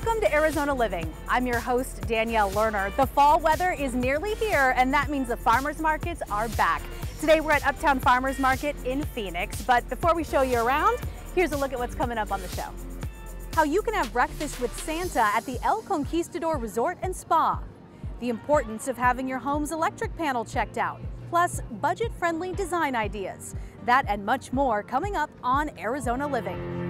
Welcome to Arizona Living. I'm your host, Danielle Lerner. The fall weather is nearly here, and that means the farmers markets are back. Today we're at Uptown Farmers Market in Phoenix, but before we show you around, here's a look at what's coming up on the show. How you can have breakfast with Santa at the El Conquistador Resort and Spa. The importance of having your home's electric panel checked out, plus budget-friendly design ideas. That and much more coming up on Arizona Living.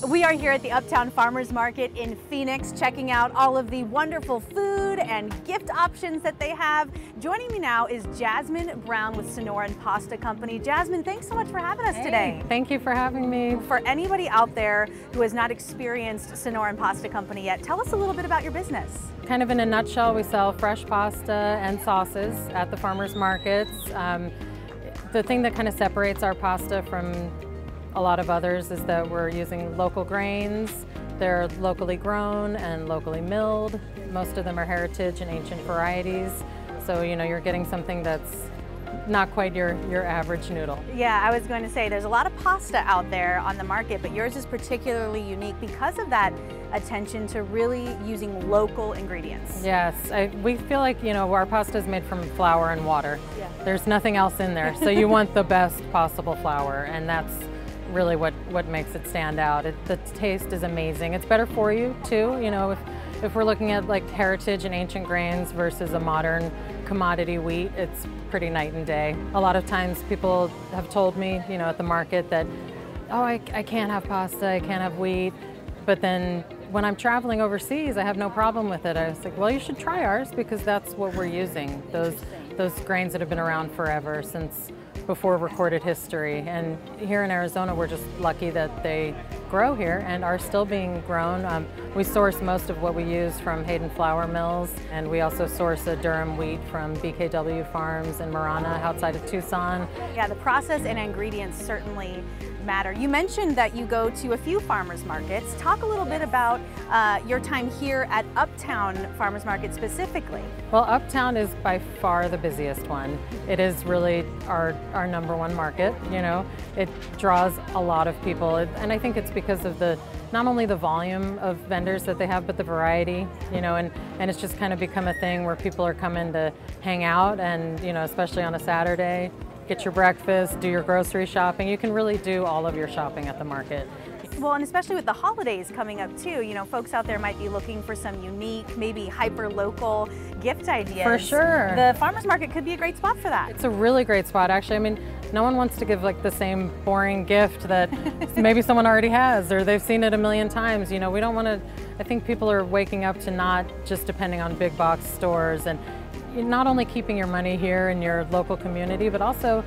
We are here at the Uptown Farmers Market in Phoenix, checking out all of the wonderful food and gift options that they have. Joining me now is Jasmine Brown with Sonoran Pasta Company. Jasmine, thanks so much for having us today. Thank you for having me. For anybody out there who has not experienced Sonoran Pasta Company yet, tell us a little bit about your business. Kind of in a nutshell, we sell fresh pasta and sauces at the farmers markets. The thing that kind of separates our pasta from a lot of others is that we're using local grains. They're locally grown and locally milled. Most of them are heritage and ancient varieties. So, you know, you're getting something that's not quite your average noodle. Yeah, I was going to say, there's a lot of pasta out there on the market, but yours is particularly unique because of that attention to really using local ingredients. Yes, we feel like, you know, our pasta is made from flour and water. Yeah. There's nothing else in there, so you want the best possible flour, and that's really what makes it stand out. The taste is amazing. It's better for you too. You know, if we're looking at like heritage and ancient grains versus a modern commodity wheat, it's pretty night and day. A lot of times people have told me, you know, at the market that, oh, I can't have pasta, I can't have wheat. But then when I'm traveling overseas, I have no problem with it. I was like, well, you should try ours because that's what we're using. Those grains that have been around forever, since before recorded history. And here in Arizona, we're just lucky that they grow here and are still being grown. We source most of what we use from Hayden Flour Mills, and we also source a Durham wheat from BKW Farms in Marana outside of Tucson. Yeah, the process and ingredients certainly matter. You mentioned that you go to a few farmers markets. Talk a little bit about your time here at Uptown Farmers Market specifically. Well, Uptown is by far the busiest one. It is really our #1 market. You know, it draws a lot of people, and I think it's because of not only the volume of vendors that they have, but the variety. You know, and it's just kind of become a thing where people are coming to hang out, and you know, especially on a Saturday, get your breakfast, do your grocery shopping. You can really do all of your shopping at the market. Well, and especially with the holidays coming up too, you know, folks out there might be looking for some unique, maybe hyper-local gift ideas. For sure. The farmers market could be a great spot for that. It's a really great spot, actually. I mean, no one wants to give like the same boring gift that maybe someone already has or they've seen it a million times. You know, we don't want to, I think people are waking up to not just depending on big box stores, and not only keeping your money here in your local community, but also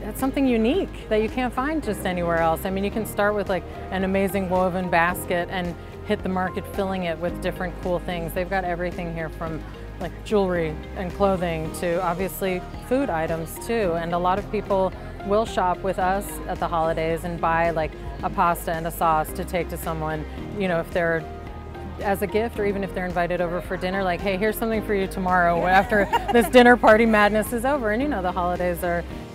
it's something unique that you can't find just anywhere else. I mean, you can start with like an amazing woven basket and hit the market filling it with different cool things. They've got everything here from like jewelry and clothing to obviously food items too. And a lot of people will shop with us at the holidays and buy like a pasta and a sauce to take to someone, you know, if they're as a gift, or even if they're invited over for dinner, like, hey, here's something for you tomorrow after this dinner party madness is over. And you know, the holidays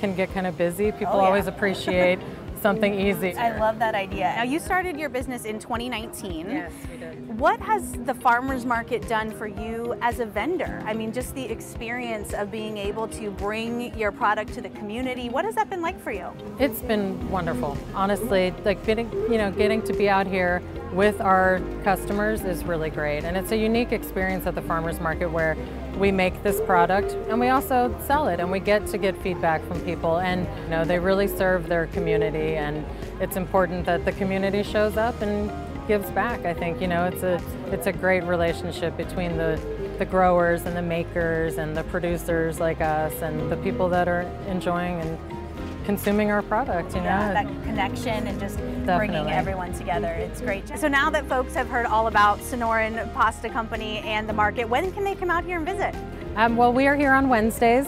can get kind of busy. People always appreciate something easy. I love that idea. Now, you started your business in 2019. Yes, we did. What has the farmers market done for you as a vendor? I mean, just the experience of being able to bring your product to the community. What has that been like for you? It's been wonderful, honestly. Like getting to be out here with our customers is really great, and it's a unique experience at the farmers market where we make this product and we also sell it, and we get feedback from people, and you know, they really serve their community, and it's important that the community shows up and gives back. I think, you know, it's a great relationship between the growers and the makers and the producers like us and the people that are enjoying and consuming our product, you know. Yeah, that connection and just bringing everyone together. It's great. So now that folks have heard all about Sonoran Pasta Company and the market, when can they come out here and visit? Well, we are here on Wednesdays,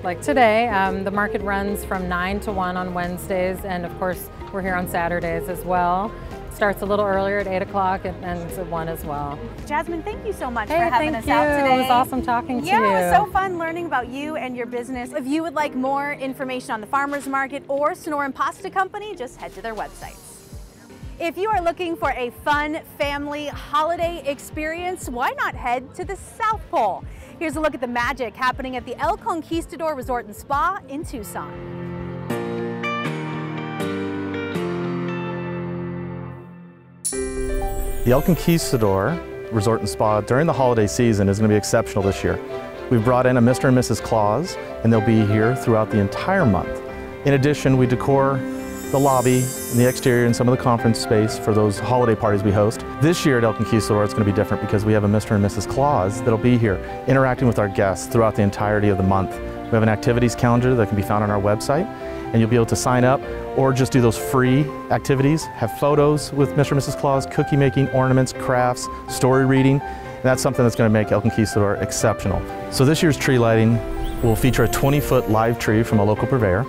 like today. The market runs from 9 to 1 on Wednesdays, and of course, we're here on Saturdays as well. starts a little earlier at 8 o'clock and ends at 1 as well. Jasmine, thank you so much Hey, for having us thank out you. today. It was awesome talking to you. Yeah, it was so fun learning about you and your business. If you would like more information on the Farmers Market or Sonoran Pasta Company, just head to their websites. If you are looking for a fun family holiday experience, why not head to the South Pole? Here's a look at the magic happening at the El Conquistador Resort and Spa in Tucson. The El Conquistador Resort and Spa during the holiday season is going to be exceptional this year. We've brought in a Mr. and Mrs. Claus, and they'll be here throughout the entire month. In addition, we decor the lobby and the exterior and some of the conference space for those holiday parties we host. This year at El Conquistador it's going to be different because we have a Mr. and Mrs. Claus that'll be here interacting with our guests throughout the entirety of the month. We have an activities calendar that can be found on our website, and you'll be able to sign up or just do those free activities, have photos with Mr. and Mrs. Claus, cookie making, ornaments, crafts, story reading, and that's something that's going to make El Conquistador exceptional. So this year's tree lighting will feature a 20-foot live tree from a local purveyor.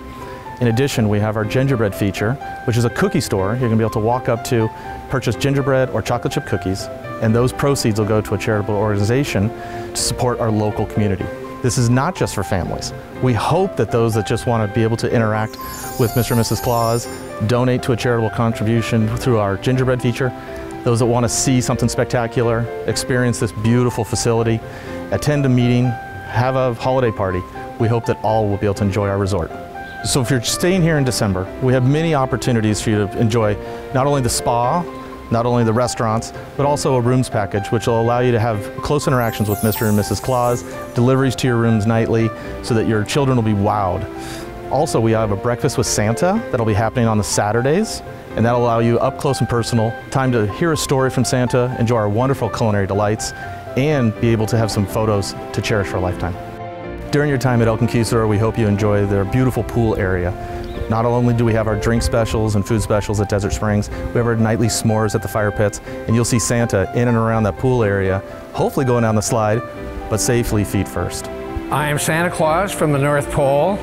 In addition, we have our gingerbread feature, which is a cookie store. You're going to be able to walk up to, purchase gingerbread or chocolate chip cookies, and those proceeds will go to a charitable organization to support our local community. This is not just for families. We hope that those that just want to be able to interact with Mr. and Mrs. Claus, donate to a charitable contribution through our gingerbread feature, those that want to see something spectacular, experience this beautiful facility, attend a meeting, have a holiday party, we hope that all will be able to enjoy our resort. So if you're staying here in December, we have many opportunities for you to enjoy not only the spa, not only the restaurants, but also a rooms package, which will allow you to have close interactions with Mr. and Mrs. Claus, deliveries to your rooms nightly, so that your children will be wowed. Also, we have a breakfast with Santa that'll be happening on the Saturdays, and that'll allow you up close and personal time to hear a story from Santa, enjoy our wonderful culinary delights, and be able to have some photos to cherish for a lifetime. During your time at El Conquistador, we hope you enjoy their beautiful pool area. Not only do we have our drink specials and food specials at Desert Springs, we have our nightly s'mores at the fire pits, and you'll see Santa in and around that pool area, hopefully going down the slide, but safely feet first. I am Santa Claus from the North Pole,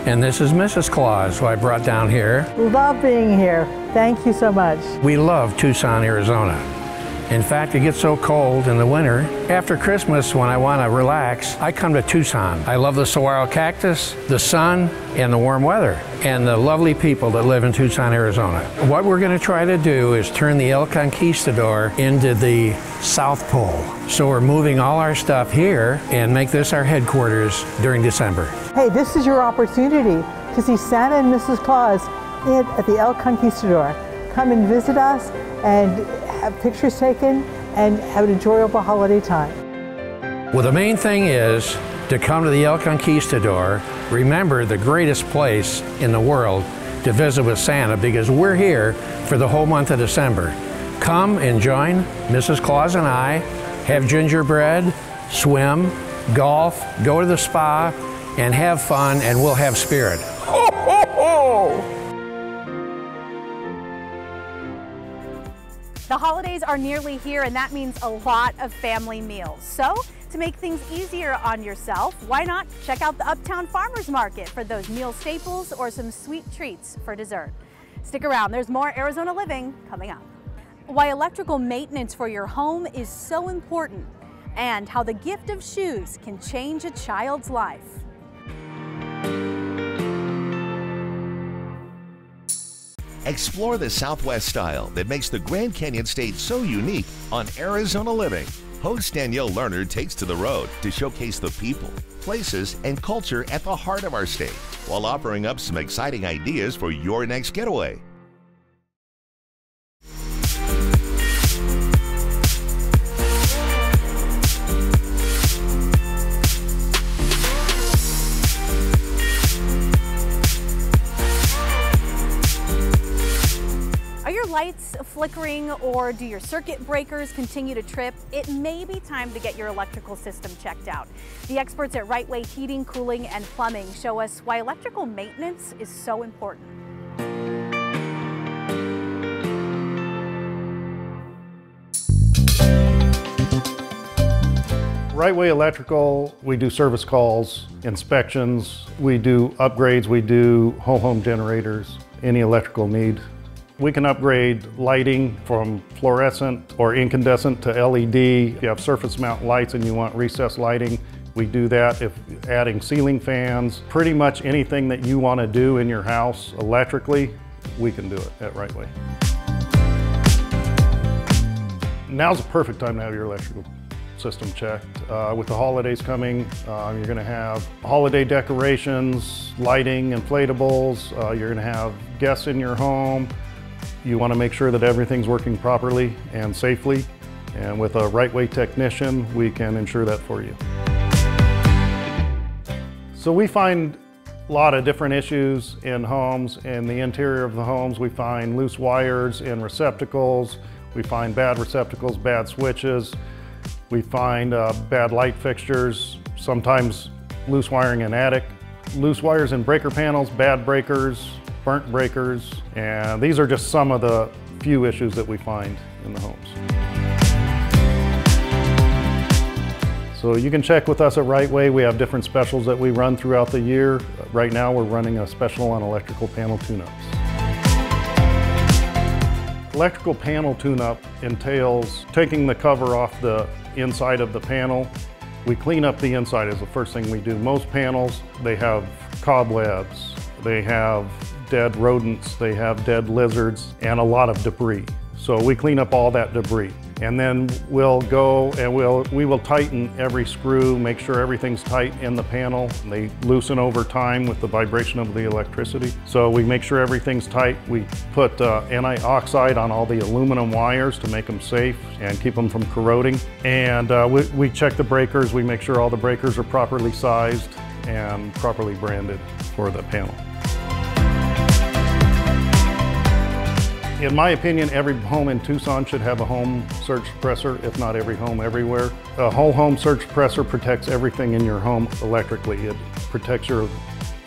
and this is Mrs. Claus, who I brought down here. Love being here. Thank you so much. We love Tucson, Arizona. In fact, it gets so cold in the winter. After Christmas, when I want to relax, I come to Tucson. I love the saguaro cactus, the sun, and the warm weather, and the lovely people that live in Tucson, Arizona. What we're going to try to do is turn the El Conquistador into the South Pole. So we're moving all our stuff here and make this our headquarters during December. Hey, this is your opportunity to see Santa and Mrs. Claus at the El Conquistador. Come and visit us and have pictures taken and have an enjoyable holiday time. Well, the main thing is to come to the El Conquistador. Remember, the greatest place in the world to visit with Santa, because we're here for the whole month of December. Come and join Mrs. Claus and I, have gingerbread, swim, golf, go to the spa, and have fun, and we'll have spirit. Ho, ho, ho! The holidays are nearly here, and that means a lot of family meals. So, to make things easier on yourself, why not check out the Uptown Farmers Market for those meal staples or some sweet treats for dessert. Stick around, there's more Arizona Living coming up. Why electrical maintenance for your home is so important, and how the gift of shoes can change a child's life. Explore the Southwest style that makes the Grand Canyon State so unique on Arizona Living. Host Danielle Lerner takes to the road to showcase the people, places, and culture at the heart of our state, while offering up some exciting ideas for your next getaway. Lights flickering, or do your circuit breakers continue to trip? It may be time to get your electrical system checked out. The experts at Right Way Heating, Cooling, and Plumbing show us why electrical maintenance is so important. Right Way Electrical, we do service calls, inspections, we do upgrades, we do whole home generators, any electrical need. We can upgrade lighting from fluorescent or incandescent to LED. If you have surface mount lights and you want recessed lighting, we do that. If adding ceiling fans, pretty much anything that you want to do in your house electrically, we can do it at Rightway. Now's the perfect time to have your electrical system checked. With the holidays coming, you're going to have holiday decorations, lighting, inflatables, you're going to have guests in your home. You want to make sure that everything's working properly and safely, and with a Rightway technician, we can ensure that for you. So we find a lot of different issues in homes. In the interior of the homes, we find loose wires in receptacles, we find bad receptacles, bad switches, we find bad light fixtures, sometimes loose wiring in attic, loose wires in breaker panels, bad breakers, burnt breakers, and these are just some of the few issues that we find in the homes. So you can check with us at Rightway. We have different specials that we run throughout the year. Right now we're running a special on electrical panel tune-ups. Electrical panel tune-up entails taking the cover off the inside of the panel. We clean up the inside is the first thing we do. Most panels, they have cobwebs, they have dead rodents, they have dead lizards, and a lot of debris. So we clean up all that debris. And then we'll go and we will tighten every screw, make sure everything's tight in the panel. They loosen over time with the vibration of the electricity. So we make sure everything's tight. We put anti-oxide on all the aluminum wires to make them safe and keep them from corroding. And we check the breakers. We make sure all the breakers are properly sized and properly branded for the panel. In my opinion, every home in Tucson should have a home surge suppressor, if not every home everywhere. A whole home surge suppressor protects everything in your home electrically. It protects your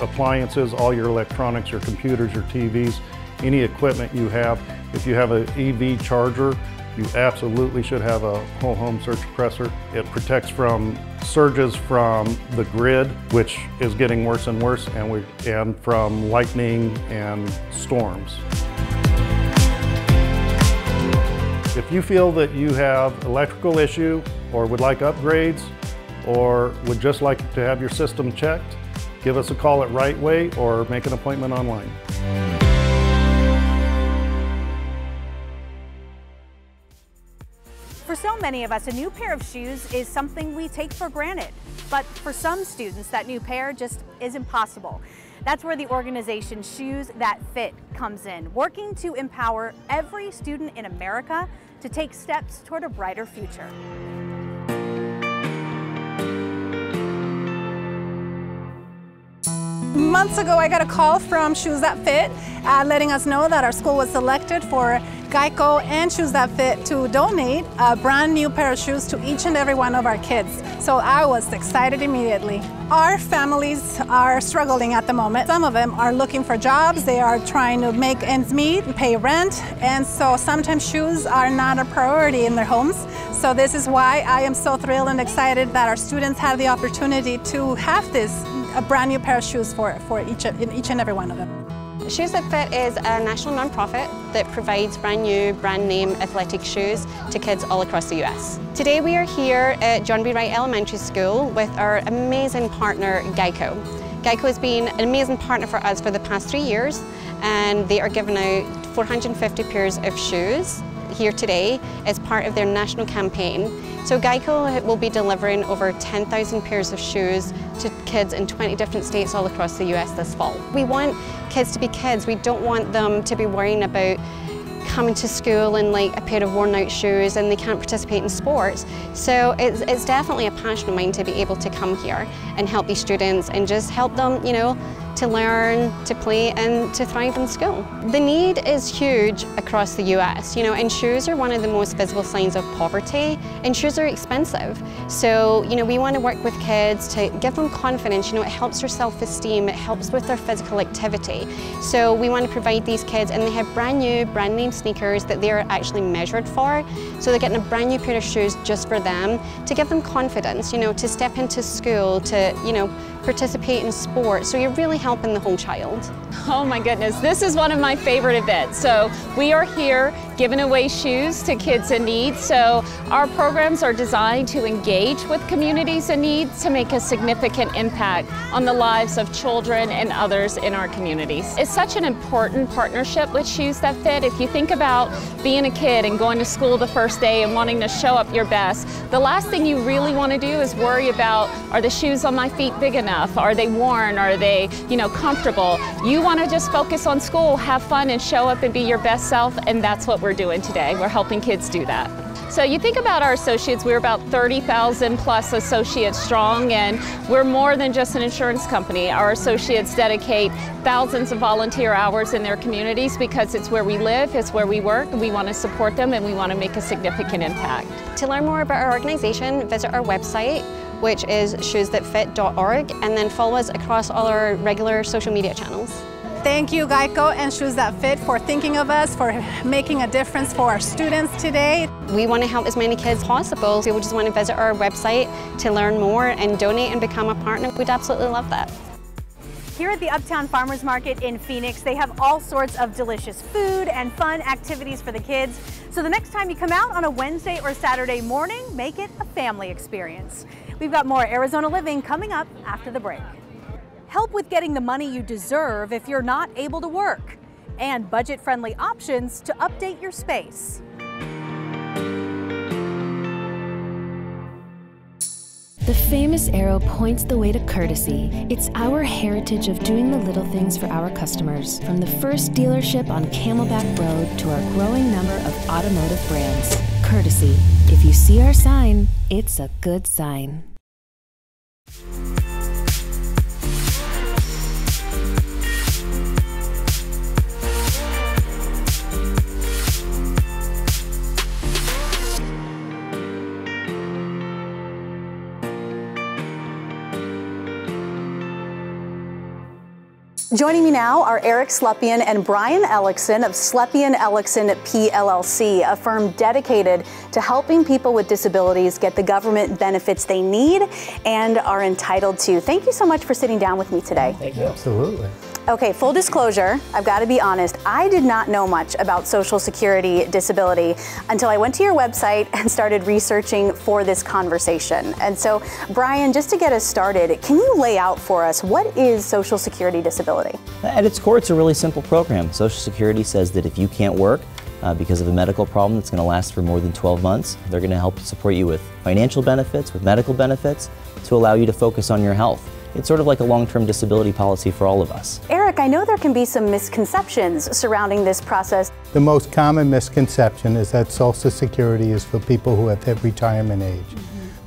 appliances, all your electronics, your computers, your TVs, any equipment you have. If you have an EV charger, you absolutely should have a whole home surge suppressor. It protects from surges from the grid, which is getting worse and worse, and from lightning and storms. If you feel that you have an electrical issue or would like upgrades or would just like to have your system checked, give us a call at Rightway or make an appointment online. For so many of us, a new pair of shoes is something we take for granted. But for some students, that new pair just isn't possible. That's where the organization Shoes That Fit comes in, working to empower every student in America to take steps toward a brighter future. Months ago, I got a call from Shoes That Fit letting us know that our school was selected for Geico and Shoes That Fit to donate a brand new pair of shoes to each and every one of our kids. So I was excited immediately. Our families are struggling at the moment. Some of them are looking for jobs. They are trying to make ends meet and pay rent. And so sometimes shoes are not a priority in their homes. So this is why I am so thrilled and excited that our students have the opportunity to have a brand new pair of shoes for each and every one of them. Shoes That Fit is a national nonprofit that provides brand new, brand name athletic shoes to kids all across the US. Today we are here at John B. Wright Elementary School with our amazing partner Geico. Geico has been an amazing partner for us for the past 3 years, and they are giving out 450 pairs of shoes here today as part of their national campaign. So Geico will be delivering over 10,000 pairs of shoes to kids in 20 different states all across the US this fall. We want kids to be kids. We don't want them to be worrying about coming to school in like a pair of worn out shoes and they can't participate in sports. So it's definitely a passion of mine to be able to come here and help these students and just help them, you know, to learn, to play and to thrive in school. The need is huge across the US, you know, and shoes are one of the most visible signs of poverty, and shoes are expensive. So, you know, we want to work with kids to give them confidence. You know, it helps their self-esteem, it helps with their physical activity. So we want to provide these kids, and they have brand new, brand name sneakers that they're actually measured for. So they're getting a brand new pair of shoes just for them to give them confidence, you know, to step into school, to, you know, participate in sports, so you're really helping the whole child. Oh my goodness, this is one of my favorite events. So we are here giving away shoes to kids in need. So our programs are designed to engage with communities in need to make a significant impact on the lives of children and others in our communities. It's such an important partnership with Shoes That Fit. If you think about being a kid and going to school the first day and wanting to show up your best, the last thing you really want to do is worry about, are the shoes on my feet big enough? Are they worn? Are they, comfortable? You want to just focus on school, have fun, and show up and be your best self, and that's what we're doing today. We're helping kids do that. So you think about our associates, we're about 30,000 plus associates strong, and we're more than just an insurance company. Our associates dedicate thousands of volunteer hours in their communities because it's where we live, it's where we work, and we want to support them and we want to make a significant impact. To learn more about our organization, visit our website, which is shoesthatfit.org, and then follow us across all our regular social media channels. Thank you, Geico and Shoes That Fit, for thinking of us, for making a difference for our students today. We want to help as many kids as possible. People just want to visit our website to learn more and donate and become a partner. We'd absolutely love that. Here at the Uptown Farmers Market in Phoenix, they have all sorts of delicious food and fun activities for the kids. So the next time you come out on a Wednesday or Saturday morning, make it a family experience. We've got more Arizona Living coming up after the break. Help with getting the money you deserve if you're not able to work, and budget-friendly options to update your space. The famous arrow points the way to courtesy. It's our heritage of doing the little things for our customers, from the first dealership on Camelback Road to our growing number of automotive brands. Courtesy. If you see our sign, it's a good sign. Joining me now are Eric Slepian and Brian Ellickson of Slepian Ellickson PLLC, a firm dedicated to helping people with disabilities get the government benefits they need and are entitled to. Thank you so much for sitting down with me today. Thank you. Absolutely. Okay, full disclosure, I've got to be honest, I did not know much about Social Security disability until I went to your website and started researching for this conversation. And so, Brian, just to get us started, can you lay out for us, what is Social Security disability? At its core, it's a really simple program. Social Security says that if you can't work because of a medical problem that's going to last for more than 12 months, they're going to help support you with financial benefits, with medical benefits, to allow you to focus on your health. It's sort of like a long-term disability policy for all of us. Eric, I know there can be some misconceptions surrounding this process. The most common misconception is that Social Security is for people who have hit retirement age.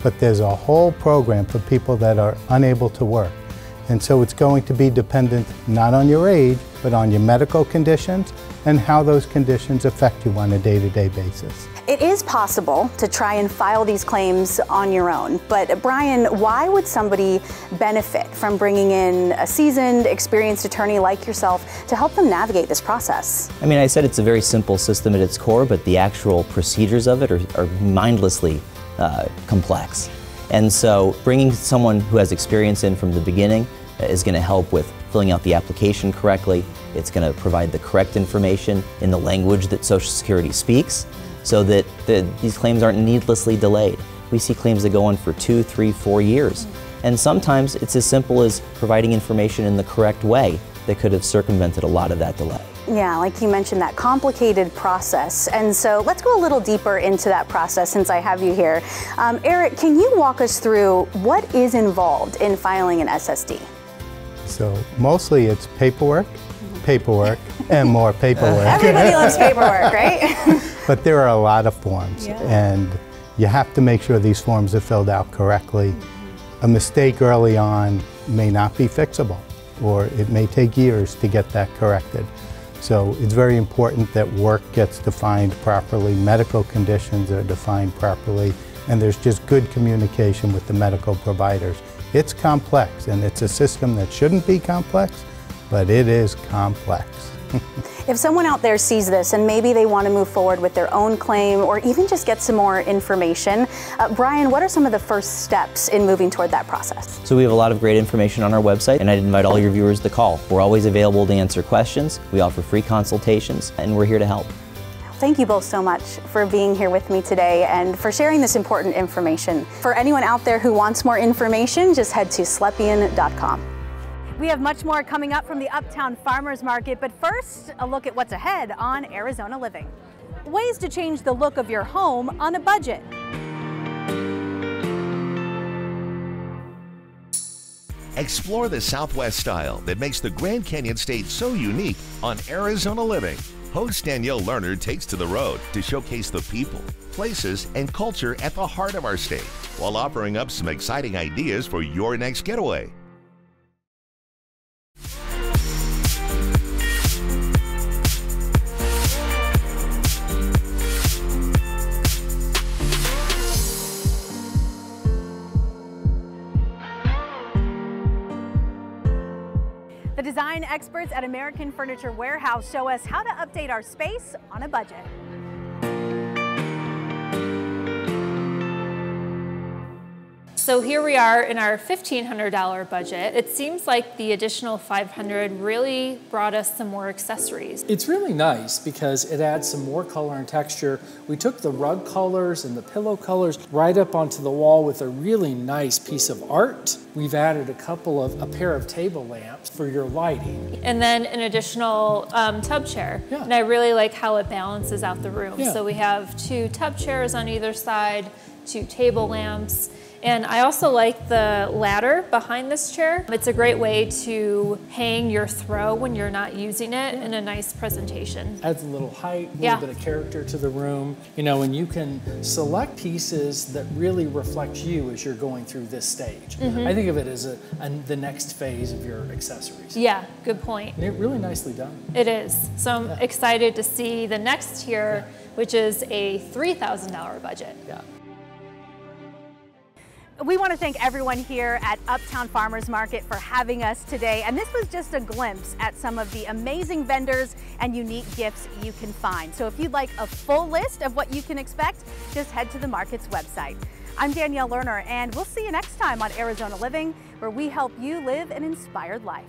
But there's a whole program for people that are unable to work. And so it's going to be dependent not on your age, but on your medical conditions and how those conditions affect you on a day-to-day basis. It is possible to try and file these claims on your own, but Brian, why would somebody benefit from bringing in a seasoned, experienced attorney like yourself to help them navigate this process? I mean, I said it's a very simple system at its core, but the actual procedures of it are mindlessly complex. And so bringing someone who has experience in from the beginning is going to help with filling out the application correctly. It's going to provide the correct information in the language that Social Security speaks, so that these claims aren't needlessly delayed. We see claims that go on for 2, 3, 4 years. And sometimes it's as simple as providing information in the correct way that could have circumvented a lot of that delay. Yeah, like you mentioned, that complicated process. And so let's go a little deeper into that process since I have you here. Eric, can you walk us through what is involved in filing an SSD? So mostly it's paperwork, and more paperwork. Everybody loves paperwork, right? But there are a lot of forms, and you have to make sure these forms are filled out correctly. A mistake early on may not be fixable, or it may take years to get that corrected. So it's very important that work gets defined properly, medical conditions are defined properly, and there's just good communication with the medical providers. It's complex, and it's a system that shouldn't be complex, but it is complex. If someone out there sees this and maybe they want to move forward with their own claim or even just get some more information, Brian, what are some of the first steps in moving toward that process? So we have a lot of great information on our website, and I'd invite all your viewers to call. We're always available to answer questions. We offer free consultations, and we're here to help. Thank you both so much for being here with me today and for sharing this important information. For anyone out there who wants more information, just head to slepian.com. We have much more coming up from the Uptown Farmers Market, but first, a look at what's ahead on Arizona Living. Ways to change the look of your home on a budget. Explore the Southwest style that makes the Grand Canyon State so unique on Arizona Living. Host Danielle Lerner takes to the road to showcase the people, places, and culture at the heart of our state, while offering up some exciting ideas for your next getaway. The design experts at American Furniture Warehouse show us how to update our space on a budget. So here we are in our $1,500 budget. It seems like the additional $500 really brought us some more accessories. It's really nice because it adds some more color and texture. We took the rug colors and the pillow colors right up onto the wall with a really nice piece of art. We've added a pair of table lamps for your lighting. And then an additional tub chair. Yeah. And I really like how it balances out the room. Yeah. So we have 2 tub chairs on either side, 2 table lamps. And I also like the ladder behind this chair. It's a great way to hang your throw when you're not using it in a nice presentation. Adds a little height, a little bit of character to the room. You know, and you can select pieces that really reflect you as you're going through this stage. I think of it as the next phase of your accessories. Yeah, good point. And it's really nicely done. It is. So I'm excited to see the next tier, which is a $3,000 budget. Yeah. We want to thank everyone here at Uptown Farmers Market for having us today. And this was just a glimpse at some of the amazing vendors and unique gifts you can find. So if you'd like a full list of what you can expect, just head to the market's website. I'm Danielle Lerner, and we'll see you next time on Arizona Living, where we help you live an inspired life.